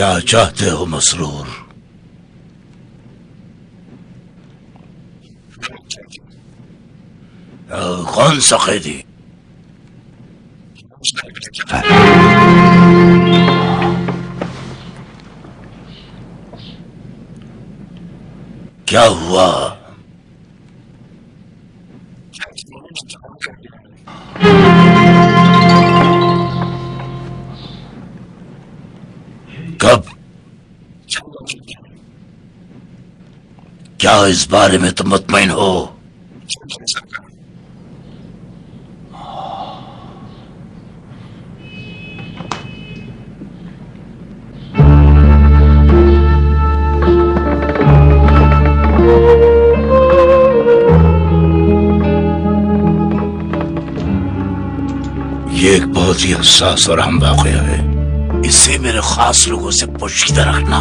کیا چاہتے ہو مسرور؟ کون سا قیدی؟ کیا ہوا؟ کب؟ کیا اس بارے میں تم مطمئن ہو؟ یہ ایک بہت ہی حساس اور اہم واقعہ ہے، اسے میرے خاص لوگوں سے پوشیدہ رکھنا۔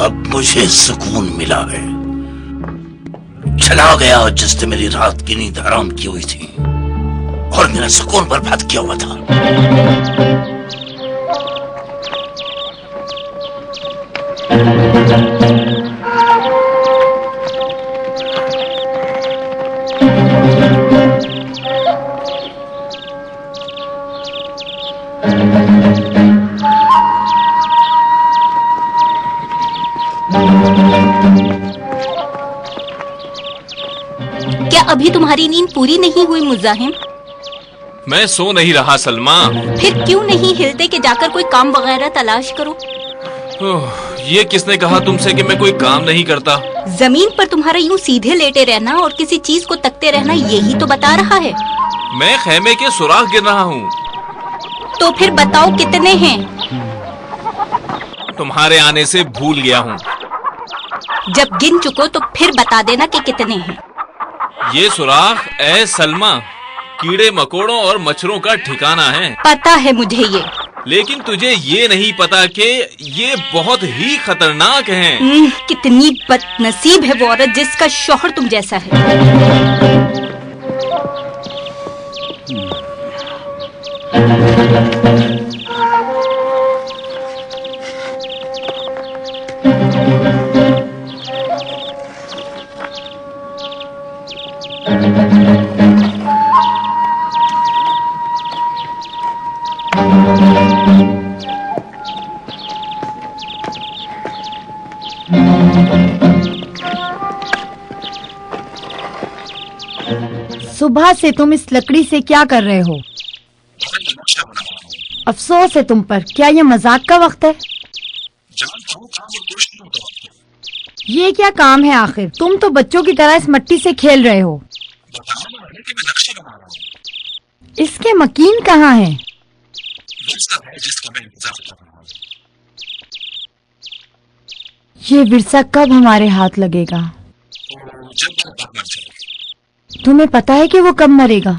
اب مجھے سکون ملا ہے، چلا گیا جس نے میری رات کی نیند حرام کی ہوئی تھی اور میرا سکون برباد کیا ہوا تھا۔ کیا ابھی تمہاری نیند پوری نہیں ہوئی مزاحم؟ میں سو نہیں رہا سلمہ۔ پھر کیوں نہیں ہلتے کہ جا کر کوئی کام وغیرہ تلاش کرو؟ یہ کس نے کہا تم سے کہ میں کوئی کام نہیں کرتا؟ زمین پر تمہارا یوں سیدھے لیٹے رہنا اور کسی چیز کو تکتے رہنا یہی تو بتا رہا ہے۔ میں خیمے کے سوراخ گن رہا ہوں۔ تو پھر بتاؤ کتنے ہیں؟ تمہارے آنے سے بھول گیا ہوں۔ جب گن چکو تو پھر بتا دینا کہ کتنے ہیں۔ یہ سوراخ اے سلمہ کیڑے مکوڑوں اور مچھروں کا ٹھکانہ ہے۔ پتا ہے مجھے یہ، لیکن تجھے یہ نہیں پتا کہ یہ بہت ہی خطرناک ہیں۔ کتنی بد نصیب ہے وہ عورت جس کا شوہر تم جیسا ہے۔ صبح سے تم اس لکڑی سے کیا کر رہے ہو؟ افسوس ہے تم پر، کیا یہ مذاق کا وقت ہے؟ یہ کیا کام ہے آخر؟ تم تو بچوں کی طرح اس مٹی سے کھیل رہے ہو۔ اس کے مکین کہاں ہیں؟ یہ ورثہ کب ہمارے ہاتھ لگے گا؟ تمہیں پتا ہے کہ وہ کب مرے گا؟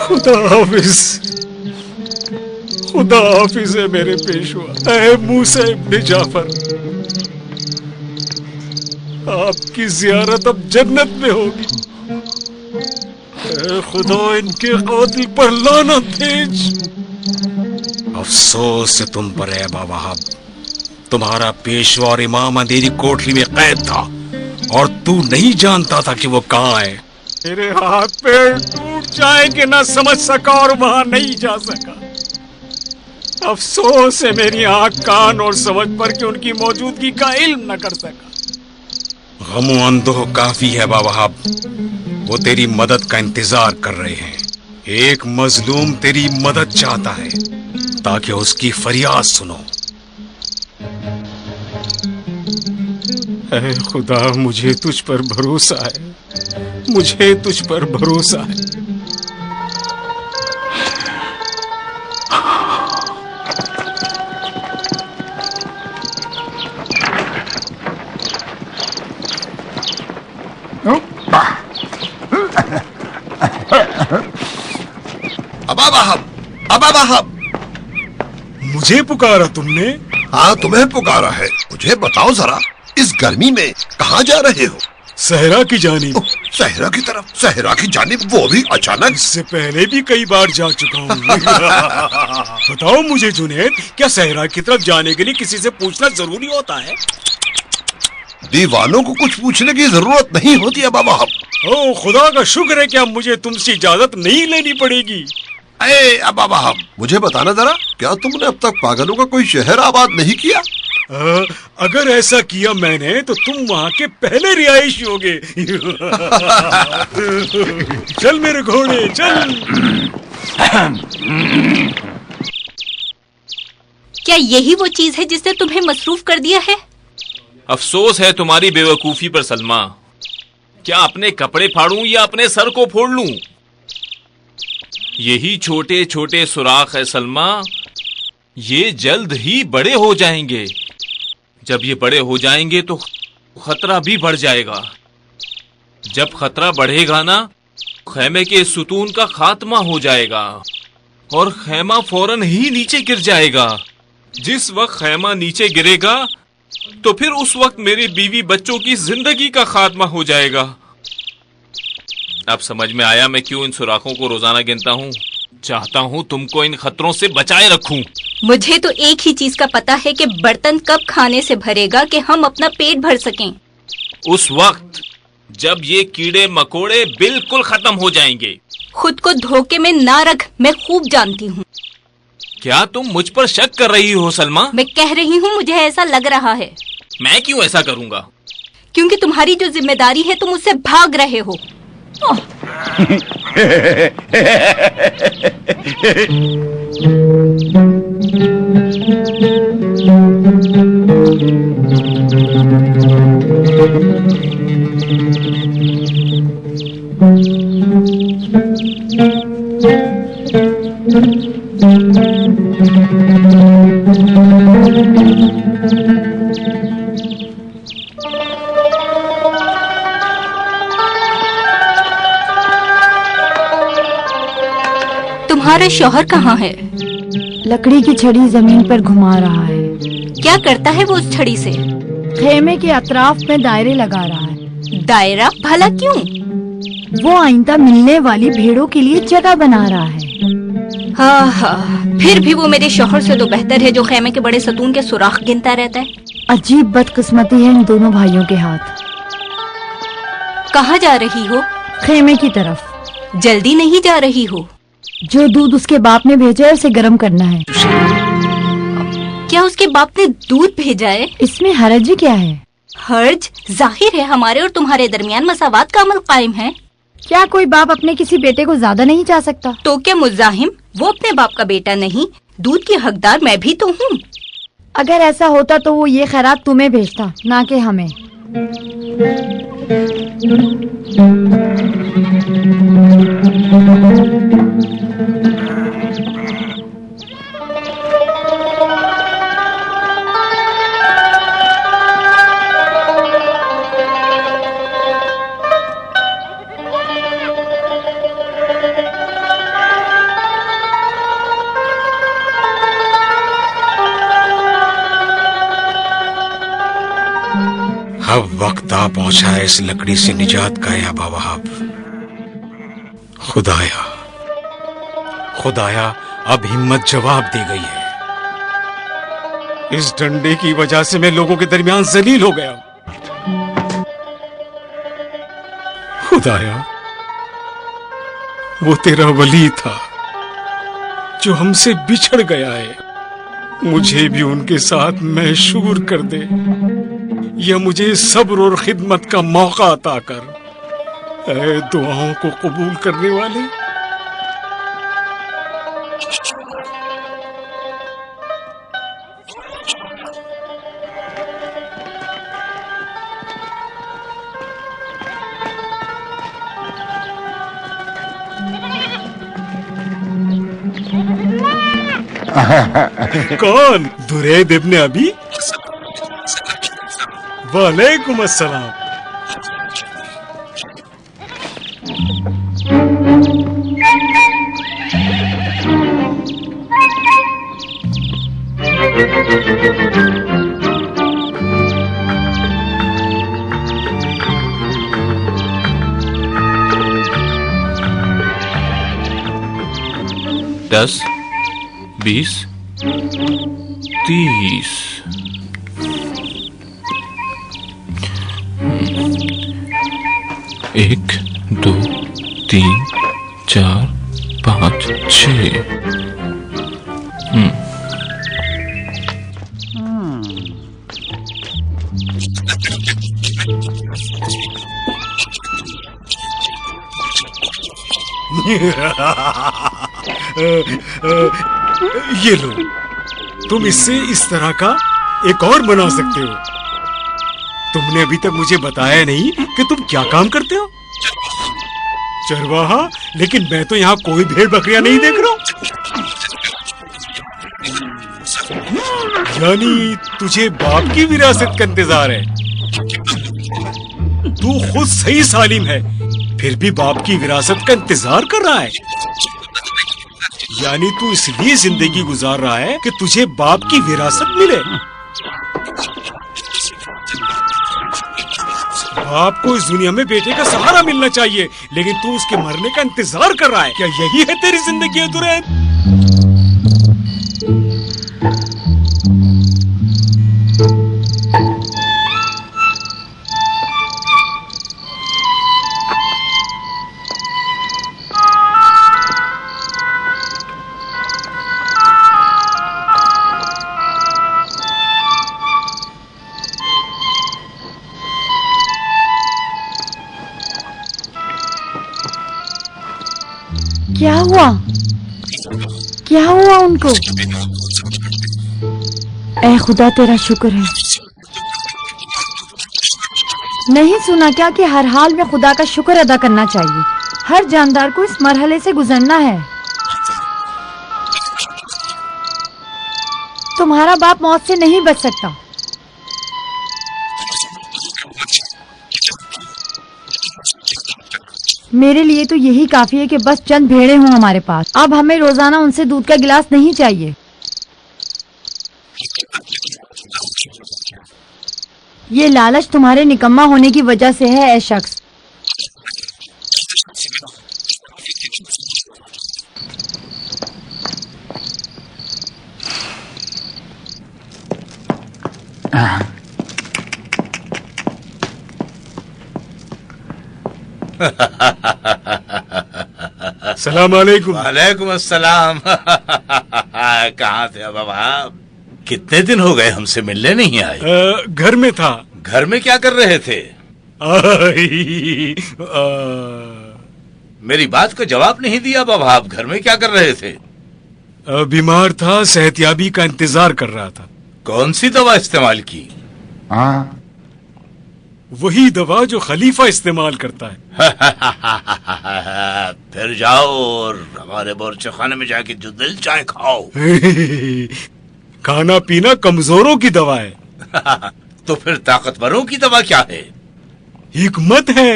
خدا حافظ، خدا حافظ ہے میرے پیشوا اے موسیٰ ابن جعفر۔ آپ کی زیارت اب جنت میں ہوگی۔ اے خدا ان کے قاتل پر لعنت بھیج۔ افسوس ہے تم پر اے ابا وہاب، تمہارا پیشوا اور امام اندھیری کوٹری میں قید تھا اور تو نہیں جانتا تھا کہ وہ کہاں ہے۔ میرے ہاتھ پیر ٹوٹ جائے کہ نہ سمجھ سکا اور وہاں نہیں جا سکا۔ افسوس ہے میری آنکھ کان اور سمجھ پر کہ ان کی موجودگی کا علم نہ کر سکا۔ غم و اندوہ کافی ہے ابا وہاب، وہ تیری مدد کا انتظار کر رہے ہیں۔ ایک مظلوم تیری مدد چاہتا ہے تاکہ اس کی فریاد سنو. اے خدا مجھے تجھ پر بھروسہ ہے، مجھے تجھ پر بھروسہ ہے. ابا واہب، ابا واہب، مجھے پکارا تم نے؟ ہاں تمہیں پکارا ہے. مجھے بتاؤ ذرا، اس گرمی میں کہاں جا رہے ہو؟ صحرا کی جانب. صحرا کی طرف؟ صحرا کی جانب، وہ بھی اچانک؟ اس سے پہلے بھی کئی بار جا چکا ہوں. بتاؤ مجھے جنید، کیا صحرا کی طرف جانے کے لیے کسی سے پوچھنا ضروری ہوتا ہے؟ دیوانوں کو کچھ پوچھنے کی ضرورت نہیں ہوتی ابا واہب. او خدا کا شکر ہے کہ اب مجھے تم سے اجازت نہیں لینی پڑے گی. اے ابا واہب، مجھے بتانا ذرا، کیا تم نے اب تک پاگلوں کا کوئی شہر آباد نہیں کیا؟ اگر ایسا کیا میں نے تو تم وہاں کے پہلے رہائشی ہوگے. چل میرے گھوڑے چل. کیا یہی وہ چیز ہے جس نے تمہیں مصروف کر دیا ہے؟ افسوس ہے تمہاری بے وقوفی پر سلمہ. کیا اپنے کپڑے پھاڑوں یا اپنے سر کو پھوڑ لوں؟ یہی چھوٹے چھوٹے سوراخ ہے سلمہ، یہ جلد ہی بڑے ہو جائیں گے. جب یہ بڑے ہو جائیں گے تو خطرہ بھی بڑھ جائے گا. جب خطرہ بڑھے گا نا، خیمے کے ستون کا خاتمہ ہو جائے گا اور خیمہ فوراً ہی نیچے گر جائے گا. جس وقت خیمہ نیچے گرے گا تو پھر اس وقت میری بیوی بچوں کی زندگی کا خاتمہ ہو جائے گا. اب سمجھ میں آیا میں کیوں ان سوراخوں کو روزانہ گنتا ہوں. چاہتا ہوں تم کو ان خطروں سے بچائے رکھوں. مجھے تو ایک ہی چیز کا پتا ہے کہ برتن کب کھانے سے بھرے گا کہ ہم اپنا پیٹ بھر سکیں. اس وقت جب یہ کیڑے مکوڑے بالکل ختم ہو جائیں گے. خود کو دھوکے میں نہ رکھ، میں خوب جانتی ہوں. کیا تم مجھ پر شک کر رہی ہو سلمہ؟ میں کہہ رہی ہوں مجھے ایسا لگ رہا ہے. میں کیوں ایسا کروں گا؟ کیونکہ تمہاری جو ذمہ داری ہے تم اس سے بھاگ رہے ہو. تمہارا شوہر کہاں ہے؟ لکڑی کی چھڑی زمین پر گھما رہا ہے. کیا کرتا ہے وہ اس چھڑی سے؟ خیمے کے اطراف میں دائرے لگا رہا ہے. دائرہ؟ بھلا کیوں؟ وہ آئندہ ملنے والی بھیڑوں کے لیے جگہ بنا رہا ہے. ہاں ہاں، پھر بھی وہ میرے شوہر سے تو بہتر ہے جو خیمے کے بڑے ستون کے سوراخ گنتا رہتا ہے. عجیب بدقسمتی ہے ان دونوں بھائیوں کے ہاتھ. کہاں جا رہی ہو؟ خیمے کی طرف. جلدی نہیں جا رہی ہو؟ جو دودھ اس کے باپ نے بھیجا ہے اسے گرم کرنا ہے. کیا اس کے باپ نے دودھ بھیجا ہے؟ اس میں حرج کیا ہے؟ حرج ظاہر ہے ہمارے اور تمہارے درمیان مساوات کا عمل قائم ہے. کیا کوئی باپ اپنے کسی بیٹے کو زیادہ نہیں چاہ سکتا؟ تو کیا مزاحم وہ اپنے باپ کا بیٹا نہیں؟ دودھ کی حقدار میں بھی تو ہوں. اگر ایسا ہوتا تو وہ یہ خیرات تمہیں بھیجتا نہ کہ ہمیں. اب وقت آ پہنچا ہے اس لکڑی سے نجات کا ہے ابا وہاب. خدایا اب ہمت جواب دے گئی ہے. اس ڈنڈے کی وجہ سے میں لوگوں کے درمیان ذلیل ہو گیا. خدایا وہ تیرا ولی تھا جو ہم سے بچھڑ گیا ہے، مجھے بھی ان کے ساتھ محشور کر دے یا مجھے صبر اور خدمت کا موقع عطا کر. اے دعاؤں کو قبول کرنے والے، कौन? दुरैद इब्ने अबी? वालेकुम अस्सलाम। दस, 20, 30। एक, दो, तीन, चार, पाँच, छः। ये लो, तुम इससे इस तरह का एक और बना सकते हो। तुमने अभी तक मुझे बताया नहीं कि तुम क्या काम करते हो। चरवाहा? लेकिन मैं तो यहाँ कोई भेड़ बकरियां नहीं देख रहा हूँ। यानी तुझे बाप की विरासत का इंतजार है। तू खुद सही सालिम है, फिर भी बाप की विरासत का इंतजार कर रहा है। यानी तू इसलिए जिंदगी गुजार रहा है कि तुझे बाप की विरासत मिले। बाप को इस दुनिया में बेटे का सहारा मिलना चाहिए, लेकिन तू उसके मरने का इंतजार कर रहा है। क्या यही है तेरी जिंदगी दुरैद? क्या हुआ? क्या हुआ उनको? ऐ खुदा तेरा शुक्र है। नहीं सुना क्या कि हर हाल में खुदा का शुक्र अदा करना चाहिए। हर जानदार को इस मरहले से गुजरना है। तुम्हारा बाप मौत से नहीं बच सकता। मेरे लिए तो यही काफी है कि बस चंद भेड़ें हों हमारे पास। अब हमें रोजाना उनसे दूध का गिलास नहीं चाहिए। ये लालच तुम्हारे निकम्मा होने की वजह से है ऐ शख्स। सलाम अलैकुम। वालेकुम अस्सलाम। कहाँ थे अब आप? कितने दिन हो गए हमसे मिलने नहीं आए? घर में था। घर में क्या कर रहे थे? मेरी बात को जवाब नहीं दिया बाबा। आप घर में क्या कर रहे थे? बीमार था, सेहतयाबी का इंतजार कर रहा था। कौन सी दवा इस्तेमाल की? वही दवा जो खलीफा इस्तेमाल करता है। फिर जाओ और हमारे बावर्ची खाने में जाके जो दिल चाहे खाओ। खाना पीना कमजोरों की दवा है। तो फिर ताकतवरों की दवा क्या है? हिकमत है।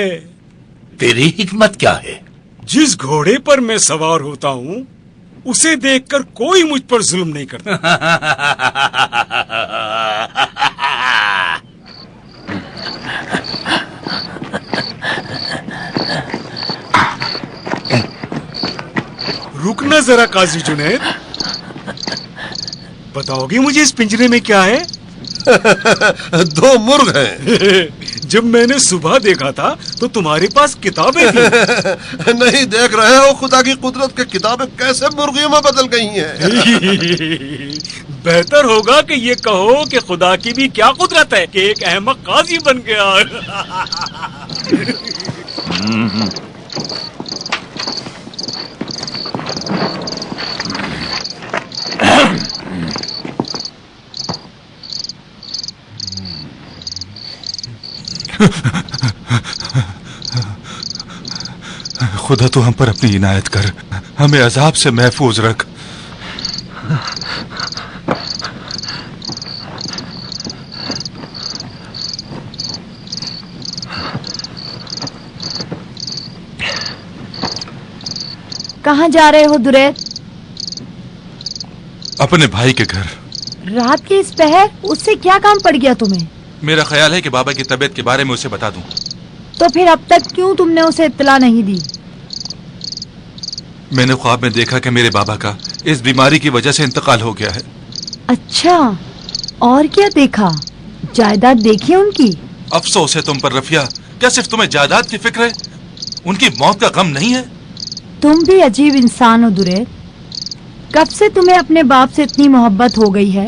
तेरी हिकमत क्या है? जिस घोड़े पर मैं सवार होता हूँ उसे देखकर कोई मुझ पर जुल्म नहीं करता। रुकना जरा काजी जुनैद, बताओगे मुझे इस पिंजरे में क्या है? दो मुर्ग हैं। जब मैंने सुबह देखा था तो तुम्हारे पास किताबें थी। नहीं देख रहे हो खुदा की कुदरत की किताबें कैसे मुर्गियों में बदल गई हैं। बेहतर होगा कि ये कहो कि खुदा की भी क्या कुदरत है कि एक अहमक काजी बन गया। खुदा तो हम पर अपनी इनायत कर, हमें अजाब से महफूज रख। कहाँ जा रहे हो दुरैद? अपने भाई के घर। रात के इस पहर उससे क्या काम पड़ गया तुम्हें? मेरा ख्याल है कि बाबा की तबीयत के बारे में उसे बता दूं। तो फिर अब तक क्यों तुमने उसे इत्तला नहीं दी? मैंने ख्वाब में देखा कि मेरे बाबा का इस बीमारी की वजह से इंतकाल हो गया है। अच्छा, और क्या देखा? जायदाद देखी उनकी? अफसोस है तुम पर रफिया, क्या सिर्फ तुम्हें जायदाद की फिक्र है? उनकी मौत का गम नहीं है? तुम भी अजीब इंसान हो दुरैद। कब से तुम्हें अपने बाप से इतनी मोहब्बत हो गई है,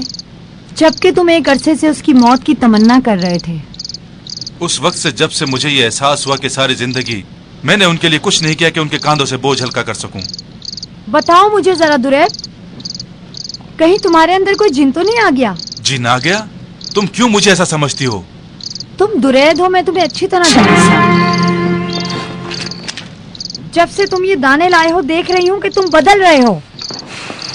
जबकि तुम एक अरसे से उसकी मौत की तमन्ना कर रहे थे? उस वक्त से जब से मुझे ये एहसास हुआ कि सारी जिंदगी मैंने उनके लिए कुछ नहीं किया कि उनके कांधों से बोझ हल्का कर सकूं। बताओ मुझे जरा दुरैद, कहीं तुम्हारे अंदर कोई जिन तो नहीं आ गया? जिन आ गया? तुम क्यों मुझे ऐसा समझती हो? तुम दुरैद हो, मैं तुम्हें अच्छी तरह जानती हूँ। जब से तुम ये दाने लाए हो देख रही हूँ कि तुम बदल रहे हो।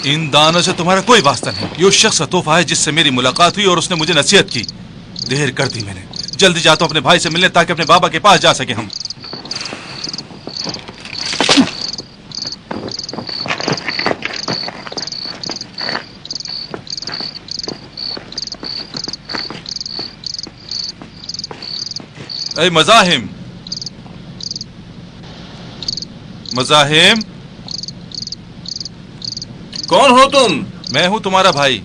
इन दानों से तुम्हारा कोई वास्ता नहीं। ये उस शख्स का तोहफा है जिससे मेरी मुलाकात हुई और उसने मुझे नसीहत की। देर कर दी मैंने। जल्दी जाता हूँ अपने भाई से मिलने ताकि अपने बाबा के पास जा सके हम। ऐ मज़ाहिम, मज़ाहिम, कौन हो तुम? मैं हूं तुम्हारा भाई।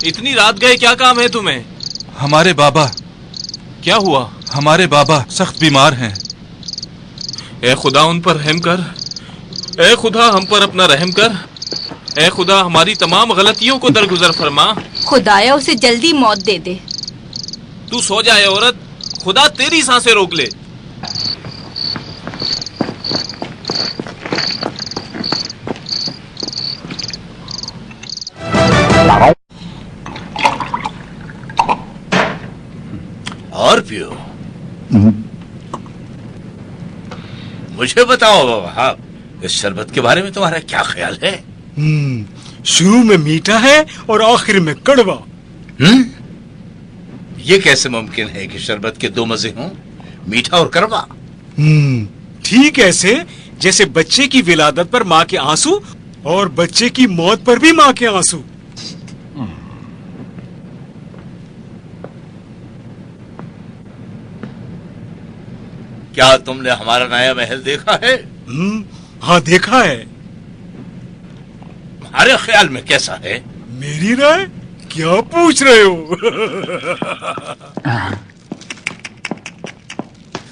इतनी रात गए, क्या काम है तुम्हें? हमारे बाबा। क्या हुआ? हमारे बाबा सख्त बीमार हैं। ए खुदा उन पर रहम कर। ए खुदा हम पर अपना रहम कर। ए खुदा हमारी तमाम गलतियों को दरगुजर फरमा। खुदाया उसे जल्दी मौत दे दे। तू सो जाए औरत, खुदा तेरी सांसें रोक ले। और पियो। मुझे बताओ बाबा, इस शरबत के बारे में तुम्हारा क्या ख्याल है? शुरू में मीठा है और आखिर में कड़वा। ये कैसे मुमकिन है कि शरबत के दो मजे हों, मीठा और कड़वा? ठीक ऐसे जैसे बच्चे की विलादत पर माँ के आंसू और बच्चे की मौत पर भी माँ के आंसू। क्या तुमने हमारा नया महल देखा है? हाँ देखा है। तुम्हारे ख्याल में कैसा है? मेरी राय? क्या पूछ रहे हो?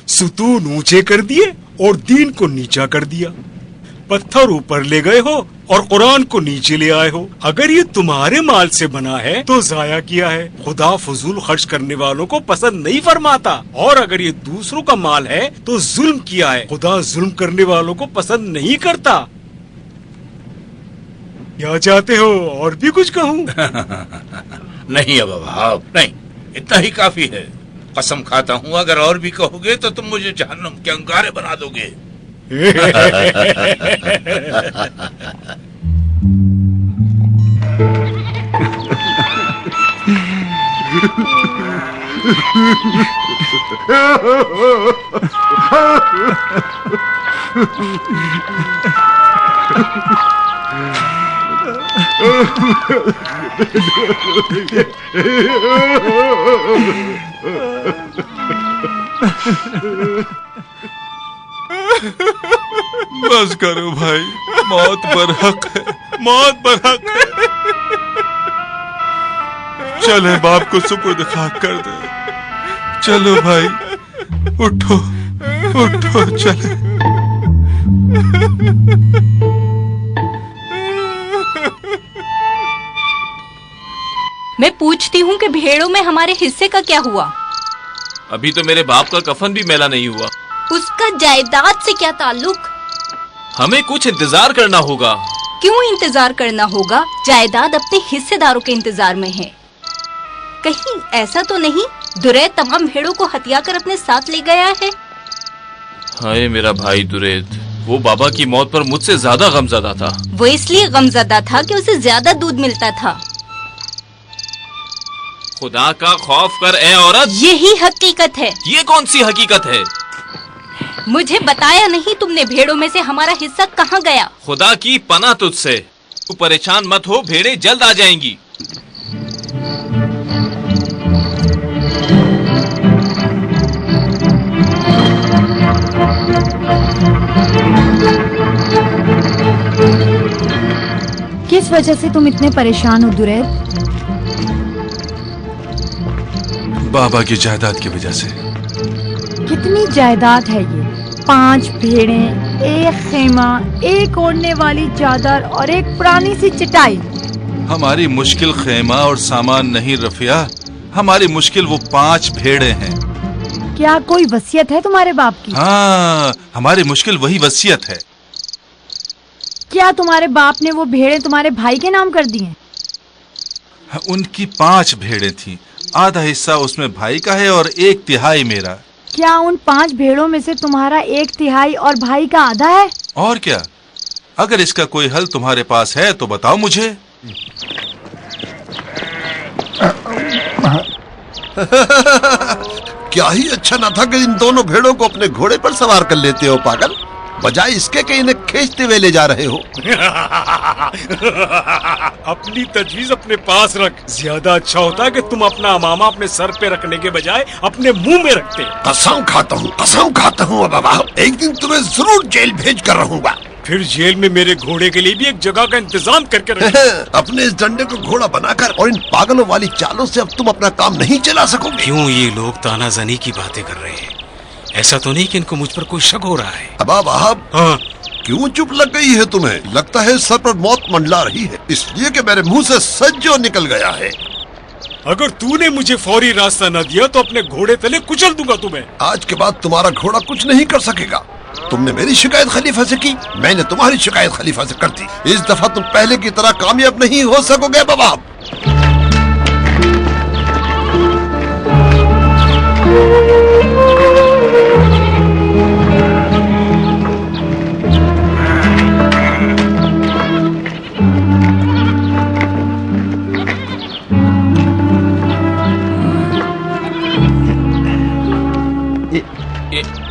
सुतून ऊंचे कर दिए और दीन को नीचा कर दिया। पत्थर ऊपर ले गए हो और कुरान को नीचे ले आए हो। अगर ये तुम्हारे माल से बना है तो जाया किया है। खुदा फजूल खर्च करने वालों को पसंद नहीं फरमाता, और अगर ये दूसरों का माल है तो जुल्म किया है। खुदा जुल्म करने वालों को पसंद नहीं करता। क्या चाहते हो, और भी कुछ कहूँ? नहीं अब भाव नहीं, इतना ही काफी है। कसम खाता हूँ अगर और भी कहोगे तो तुम मुझे जहन्नुम के अंगारे बना दोगे। बस करो भाई, मौत बरहक है, मौत बरहक है। चले बाप को सुपुर्द खाक कर दे। चलो भाई, उठो उठो, चले। मैं पूछती हूँ कि भेड़ों में हमारे हिस्से का क्या हुआ? अभी तो मेरे बाप का कफन भी मैला नहीं हुआ। उसका जायदाद से क्या ताल्लुक? हमें कुछ इंतजार करना होगा। क्यों इंतजार करना होगा? जायदाद अपने हिस्सेदारों के इंतजार में है। कहीं ऐसा तो नहीं दुरैद तमाम भेड़ों को हत्या कर अपने साथ ले गया है? हाय मेरा भाई दुरैद, वो बाबा की मौत पर मुझसे ज्यादा गमज़दा था। वो इसलिए गमज़दा था कि उसे ज्यादा दूध मिलता था। खुदा का खौफ कर ए औरत। यही हकीकत है। ये कौन सी हकीकत है? मुझे बताया नहीं तुमने भेड़ों में से हमारा हिस्सा कहाँ गया? खुदा की पनाह तुझसे, तू परेशान मत हो, भेड़ें जल्द आ जाएंगी। किस वजह से तुम इतने परेशान हो दुरैद? बाबा की जायदाद की वजह से। कितनी जायदाद है ये? 5 भेड़ें, एक खेमा, एक ओढ़ने वाली चादर और एक पुरानी सी चटाई। हमारी मुश्किल खेमा और सामान नहीं रफिया, हमारी मुश्किल वो 5 भेड़े हैं। क्या कोई वसीयत है तुम्हारे बाप की? हाँ, हमारी मुश्किल वही वसीयत है। क्या तुम्हारे बाप ने वो भेड़ें तुम्हारे भाई के नाम कर दी हैं? उनकी 5 भेड़ें थीं, आधा हिस्सा उसमें भाई का है और 1/3 मेरा। क्या उन 5 भेड़ों में से तुम्हारा 1/3 और भाई का आधा है? और क्या? अगर इसका कोई हल तुम्हारे पास है तो बताओ मुझे। क्या ही अच्छा ना था कि इन दोनों भेड़ों को अपने घोड़े पर सवार कर लेते हो पागल, बजाय इसके कि इन्हें खींचते हुए ले जा रहे हो। अपनी तजवीज अपने पास रख। ज्यादा अच्छा होता कि तुम अपना अमामा अपने सर पे रखने के बजाय अपने मुंह में रखते। कसम खाता हूँ बाबा, एक दिन तुम्हें जरूर जेल भेज कर रहूंगा। फिर जेल में मेरे घोड़े के लिए भी एक जगह का इंतजाम करके रख। अपने इस डंडे को घोड़ा बनाकर और इन पागलों वाली चालों से अब तुम अपना काम नहीं चला सकोगे। क्यों ये लोग तानाजानी की बातें कर रहे हैं? ऐसा तो नहीं कि इनको मुझ पर कोई शक हो रहा है? अबा वहाब, हाँ, क्यों चुप लग गई है तुम्हें? लगता है सर पर मौत मंडला रही है, इसलिए कि मेरे मुंह से सच जो निकल गया है। अगर तूने मुझे फौरी रास्ता न दिया तो अपने घोड़े तले कुचल दूंगा तुम्हें। आज के बाद तुम्हारा घोड़ा कुछ नहीं कर सकेगा। तुमने मेरी शिकायत खलीफा से की, मैंने तुम्हारी शिकायत खलीफा से कर दी। इस दफा तुम पहले की तरह कामयाब नहीं हो सकोगे बाबा।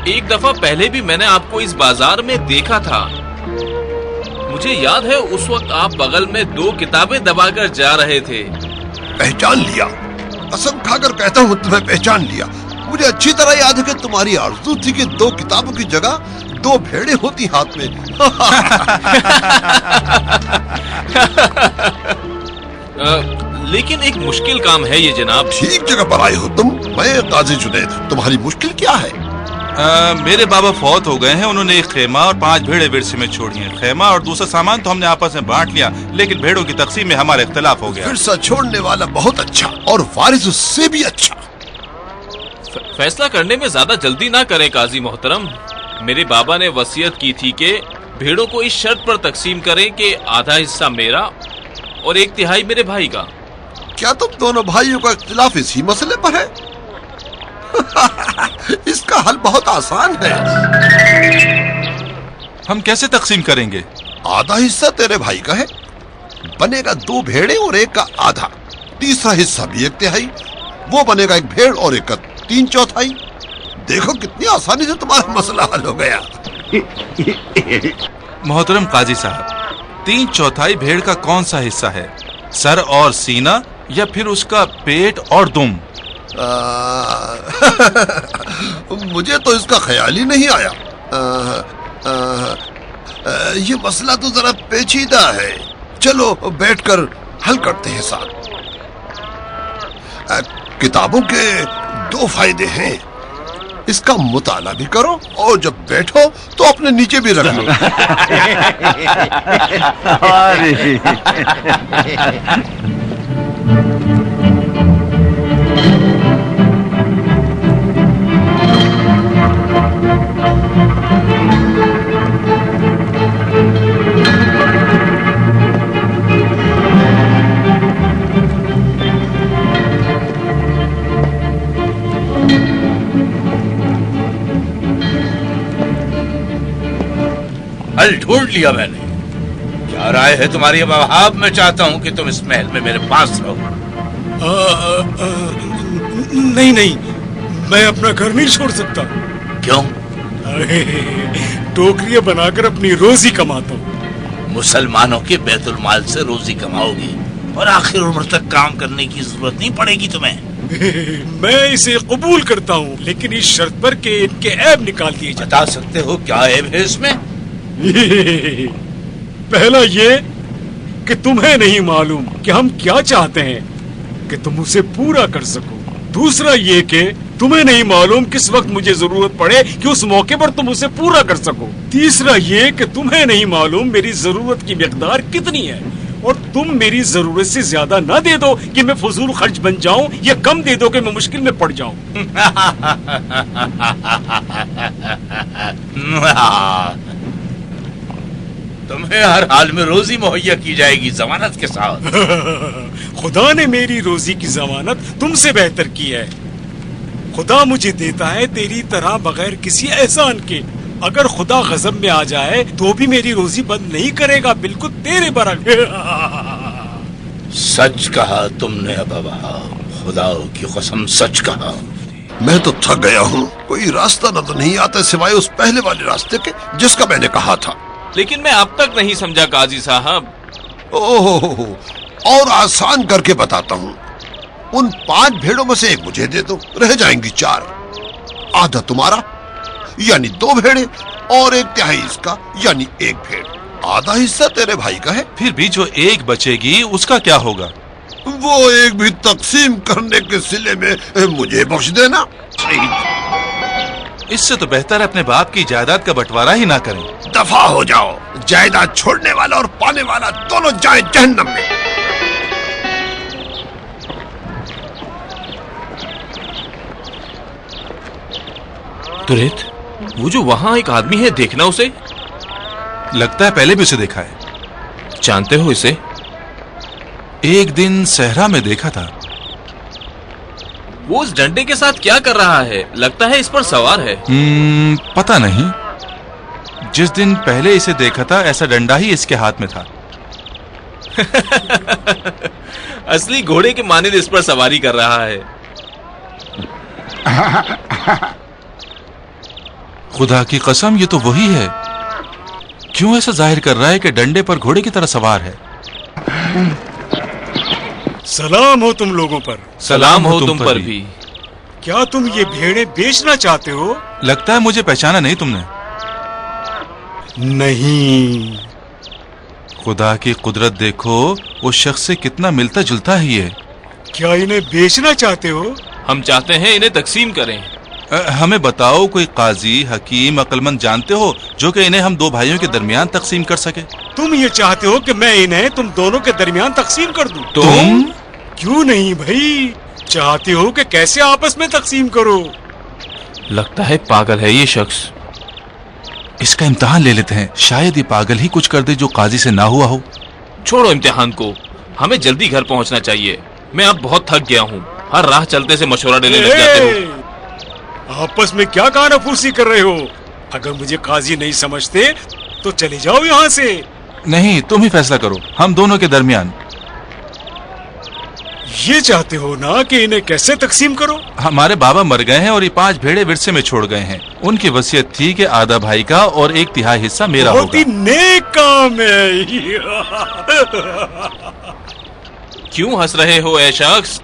एक दफा पहले भी मैंने आपको इस बाजार में देखा था। मुझे याद है उस वक्त आप बगल में 2 किताबें दबाकर जा रहे थे। पहचान लिया, कसम खाकर कहता हूँ तुम्हें पहचान लिया। मुझे अच्छी तरह याद है कि तुम्हारी आरज़ू थी कि 2 किताबों की जगह 2 भेड़ें होती हाथ में। लेकिन एक मुश्किल काम है ये जनाब। ठीक जगह पर आए हो तुम। मैं काजी जुनैद, तुम्हारी मुश्किल क्या है? मेरे बाबा फौत हो गए हैं, उन्होंने एक खेमा और 5 भेड़े विरसे में छोड़ी हैं। खेमा और दूसरा सामान तो हमने आपस में बांट लिया, लेकिन भेड़ों की तकसीम में हमारा इख्तिलाफ हो गया। विरसा छोड़ने वाला बहुत अच्छा और वारिस उससे भी अच्छा। फैसला करने में ज्यादा जल्दी ना करे काजी मोहतरम। मेरे बाबा ने वसीयत की थी कि भेड़ों को इस शर्त पर तकसीम करें कि आधा हिस्सा मेरा और 1/3 मेरे भाई का। क्या तुम दोनों भाइयों का इख्तिलाफ इसी मसले पर है? इसका हल बहुत आसान है। हम कैसे तकसीम करेंगे? आधा हिस्सा तेरे भाई का है, बनेगा 2 भेड़े और 1 का आधा। तीसरा हिस्सा भी 1/3, वो बनेगा 1 भेड़ और 1 का 3/4। देखो कितनी आसानी से तुम्हारा मसला हल हो गया। मोहतरम काजी साहब, 3/4 भेड़ का कौन सा हिस्सा है? सर और सीना या फिर उसका पेट और दुम? मुझे तो इसका ख्याल ही नहीं आया। ये मसला तो जरा पेचीदा है। चलो बैठकर हल करते हैं साथ। किताबों के 2 फायदे हैं, इसका मुताला भी करो और जब बैठो तो अपने नीचे भी रख लो। हल ढूंढ लिया मैंने। क्या राय है तुम्हारी वहाब? मैं चाहता हूँ कि तुम इस महल में मेरे पास रहो। नहीं, मैं अपना घर नहीं छोड़ सकता। क्यों? टोकरियां बनाकर अपनी रोजी कमाता हूँ। मुसलमानों के बैतुल माल से रोजी कमाओगे और आखिर उम्र तक काम करने की जरूरत नहीं पड़ेगी तुम्हें। मैं इसे कबूल करता हूँ, लेकिन इस शर्त पर कि इनके ऐब निकाल दिए जाए। बता सकते हो क्या ऐब है इसमें? पहला ये कि तुम्हें नहीं मालूम कि हम क्या चाहते हैं कि तुम उसे पूरा कर सको। दूसरा ये कि तुम्हें नहीं मालूम किस वक्त मुझे जरूरत पड़े कि उस मौके पर तुम उसे पूरा कर सको। तीसरा ये कि तुम्हें नहीं मालूम मेरी जरूरत की मिकदार कितनी है और तुम मेरी जरूरत से ज्यादा ना दे दो कि मैं फजूल खर्च बन जाऊं, या कम दे दो कि मैं मुश्किल में पड़ जाऊं। तुम्हें हर हाल में रोजी मुहैया की जाएगी जमानत के साथ। खुदा ने मेरी रोजी की जमानत तुमसे बेहतर की है। खुदा मुझे देता है तेरी तरह बगैर किसी एहसान के। अगर खुदा गजब में आ जाए तो भी मेरी रोजी बंद नहीं करेगा, बिल्कुल तेरे बरक्स। सच कहा तुमने अबा वहाब, खुदा की कसम सच कहा। मैं तो थक गया हूँ। कोई रास्ता नजर नहीं आता सिवाय उस पहले वाले रास्ते के जिसका मैंने कहा था। लेकिन मैं अब तक नहीं समझा काजी साहब। ओहो, और आसान करके बताता हूँ। उन 5 भेड़ों में से एक मुझे दे दो, रह जाएंगी 4। आधा तुम्हारा यानी 2 भेड़े और 1/3 इसका यानी 1 भेड़। आधा हिस्सा तेरे भाई का है। फिर भी जो एक बचेगी उसका क्या होगा? वो एक भी तकसीम करने के सिले में मुझे बख्श देना। इससे तो बेहतर है अपने बाप की जायदाद का बंटवारा ही ना करें। दफा हो जाओ। जायदाद छोड़ने वाला और पाने वाला दोनों जाए जहन्नम में। तुरेत, वो जो वहाँ एक आदमी है, देखना उसे। लगता है पहले भी उसे देखा है। जानते हो इसे? एक दिन सहरा में देखा था। वो उस डंडे के साथ क्या कर रहा है? लगता है इस पर सवार है। पता नहीं। जिस दिन पहले इसे देखा था ऐसा डंडा ही इसके हाथ में था। असली घोड़े के मानिंद इस पर सवारी कर रहा है। खुदा की कसम, ये तो वही है। क्यों ऐसा जाहिर कर रहा है कि डंडे पर घोड़े की तरह सवार है? सलाम हो तुम लोगों पर। सलाम हो तुम पर भी। क्या तुम ये भेड़ें बेचना चाहते हो? लगता है मुझे पहचाना नहीं तुमने। नहीं। खुदा की कुदरत देखो, उस शख्स से कितना मिलता जुलता है ये। क्या इन्हें बेचना चाहते हो? हम चाहते हैं इन्हें तकसीम करें। हमें बताओ, कोई काजी, हकीम, अक्लमंद जानते हो जो कि इन्हें हम 2 भाइयों के दरमियान तकसीम कर सके? तुम ये चाहते हो कि मैं इन्हें तुम दोनों के दरमियान तकसीम कर दूं? तुम? क्यों नहीं भाई, चाहते हो कि कैसे आपस में तकसीम करो। लगता है पागल है ये शख्स। इसका इम्तिहान ले लेते हैं, शायद ये पागल ही कुछ कर दे जो काजी से ना हुआ हो। छोड़ो इम्तिहान को, हमें जल्दी घर पहुंचना चाहिए। मैं अब बहुत थक गया हूँ। हर राह चलते से मशवरा देने लग जाते हो। आपस में क्या कानाफूसी कर रहे हो? अगर मुझे काजी नहीं समझते तो चले जाओ यहाँ से। नहीं, तुम ही फैसला करो, हम दोनों के दरमियान। ये चाहते हो ना कि इन्हें कैसे तकसीम करो? हमारे बाबा मर गए हैं और ये 5 भेड़े विरसे में छोड़ गए हैं। उनकी वसीयत थी कि आधा भाई का और 1/3 हिस्सा मेरा बहुत ही होगा। नेक काम है। क्यों हंस रहे हो ऐ शख्स?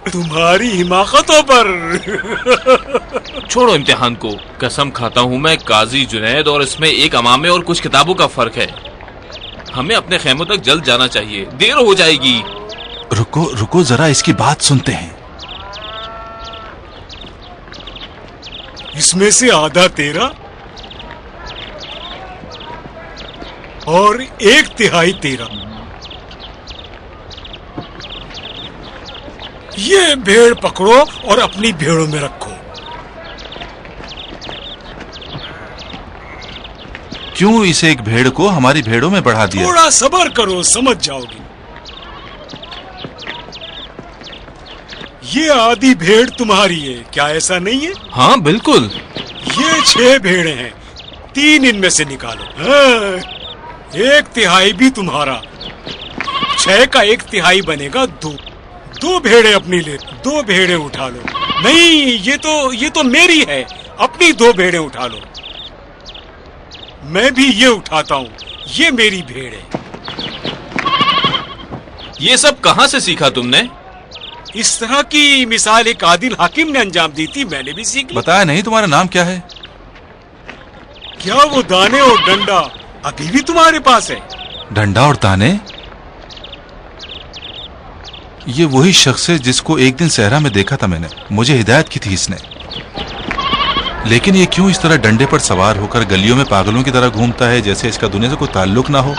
तुम्हारी हिमाकतों पर। छोड़ो इम्तिहान को। कसम खाता हूँ मैं काजी जुनैद और इसमें एक अमामे और कुछ किताबों का फर्क है। हमें अपने खेमों तक जल्द जाना चाहिए, देर हो जाएगी। रुको रुको, जरा इसकी बात सुनते हैं। इसमें से आधा तेरा और 1/3 तेरा। ये भेड़ पकड़ो और अपनी भेड़ों में रखो। क्यों इस एक भेड़ को हमारी भेड़ों में बढ़ा दिया? थोड़ा सब्र करो, समझ जाओगे। ये आधी भेड़ तुम्हारी है, क्या ऐसा नहीं है? हाँ बिल्कुल। ये 6 भेड़े हैं, 3 इनमें से निकालो। हाँ, 1/3 भी तुम्हारा। 6 का 1/3 बनेगा 2। 2 भेड़े अपनी ले, 2 भेड़े उठा लो। नहीं, ये तो मेरी है। अपनी 2 भेड़ें उठा लो। मैं भी ये उठाता हूँ, ये मेरी भेड़ है। ये सब कहाँ से सीखा तुमने? इस तरह की मिसाल एक आदिल हाकिम ने अंजाम दी थी, मैंने भी सीख ली। बताया नहीं तुम्हारा नाम क्या है? क्या वो दाने और डंडा अभी भी तुम्हारे पास है? डंडा और दाने? ये वही शख्स है जिसको एक दिन सहरा में देखा था मैंने। मुझे हिदायत की थी इसने। लेकिन ये क्यों इस तरह डंडे पर सवार होकर गलियों में पागलों की तरह घूमता है, जैसे इसका दुनिया से कोई ताल्लुक ना हो?